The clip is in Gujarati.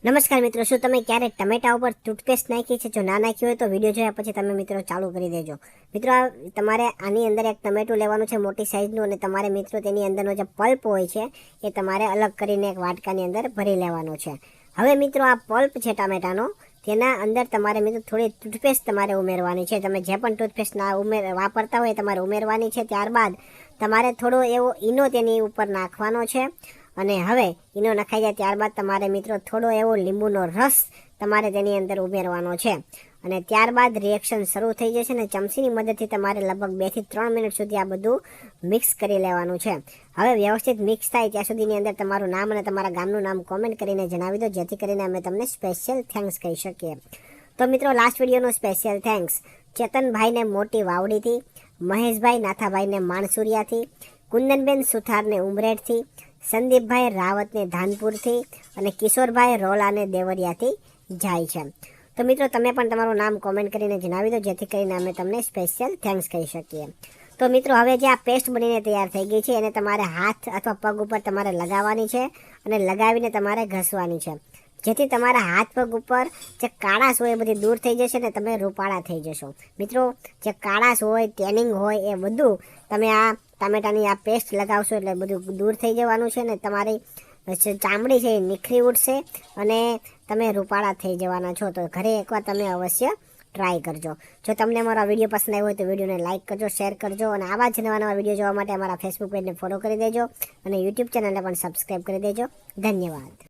નમસ્કાર મિત્રો, શું તમે ક્યારેક ટમેટા ઉપર ટૂથપેસ્ટ નાખી છે? જો ના નાખી હોય તો વિડીયો જોયા પછી તમે મિત્રો ચાલુ કરી દેજો. મિત્રો, તમારે આની અંદર એક ટમેટું લેવાનું છે મોટી સાઇઝનું, અને તમારે મિત્રો તેની અંદરનો જે પલ્પ હોય છે એ તમારે અલગ કરીને એક વાટકાની અંદર ભરી લેવાનો છે. હવે મિત્રો, આ પલ્પ છે ટામેટાનો, તેના અંદર તમારે મિત્રો થોડી ટૂથપેસ્ટ તમારે ઉમેરવાની છે. તમે જે પણ ટૂથપેસ્ટ વાપરતા હોય તમારે ઉમેરવાની છે. ત્યારબાદ તમારે થોડો એવો ઈનો તેની ઉપર નાખવાનો છે. અને હવે ઈનો નખાઈ જાય ત્યારબાદ તમારે મિત્રો થોડો એવો લીંબુનો રસ તમારે તેની અંદર ઉમેરવાનો છે. અને ત્યારબાદ રિએક્શન શરૂ થઈ જશે ને ચમચીની મદદથી તમારે લગભગ 2 થી 3 મિનિટ સુધી આ બધું મિક્સ કરી લેવાનું છે. હવે વ્યવસ્થિત મિક્સ થાય ત્યાં સુધીની અંદર તમારું નામ અને તમારા ગામનું નામ કોમેન્ટ કરીને જણાવી દો, જેથી કરીને અમે તમને સ્પેશિયલ થેન્ક્સ કહી શકીએ. તો મિત્રો, લાસ્ટ વિડીયોનો સ્પેશિયલ થેન્ક્સ ચેતનભાઈને મોટી વાવડીથી, મહેશભાઈ નાથાભાઈને માણસુરિયાથી, કુંદનબેન સુથારને ઉમરેઠથી, સંદીપભાઈ રાવતને ધાનપુરથી અને કિશોરભાઈ રોલાને દેવરિયાથી જાય છે. તો મિત્રો, તમે પણ તમારું નામ કોમેન્ટ કરીને જણાવી દો, જેથી કરીને અમે તમને સ્પેશિયલ થેન્ક્સ કહી શકીએ. તો મિત્રો, હવે જે આ પેસ્ટ બનીને તૈયાર થઈ ગઈ છે એને તમારે હાથ અથવા પગ ઉપર તમારે લગાવવાની છે અને લગાવીને તમારે ઘસવાની છે, જેથી તમારા હાથ પગ ઉપર જે કાળાશ હોય એ બધી દૂર થઈ જશે ને તમે રૂપાળા થઈ જશો. મિત્રો, જે કાળાશ હોય, ટેનિંગ હોય એ બધું તમે આ ટામેટાની આ પેસ્ટ લગાવશો એટલે બધું દૂર થઈ જવાનું છે ને તમારી ચામડી છે એ નિખરી ઉઠશે અને તમે રૂપાળા થઈ જવાના છો. તો ઘરે એકવાર તમે અવશ્ય ટ્રાય કરજો. જો તમને અમારો વિડીયો પસંદ આવ્યો હોય તો વિડીયોને લાઇક કરજો, શેર કરજો અને આવા જ નવા નવા વિડીયો જોવા માટે અમારા ફેસબુક પેજને ફોલો કરી દેજો અને યુટ્યુબ ચેનલને પણ સબસ્ક્રાઈબ કરી દેજો. ધન્યવાદ.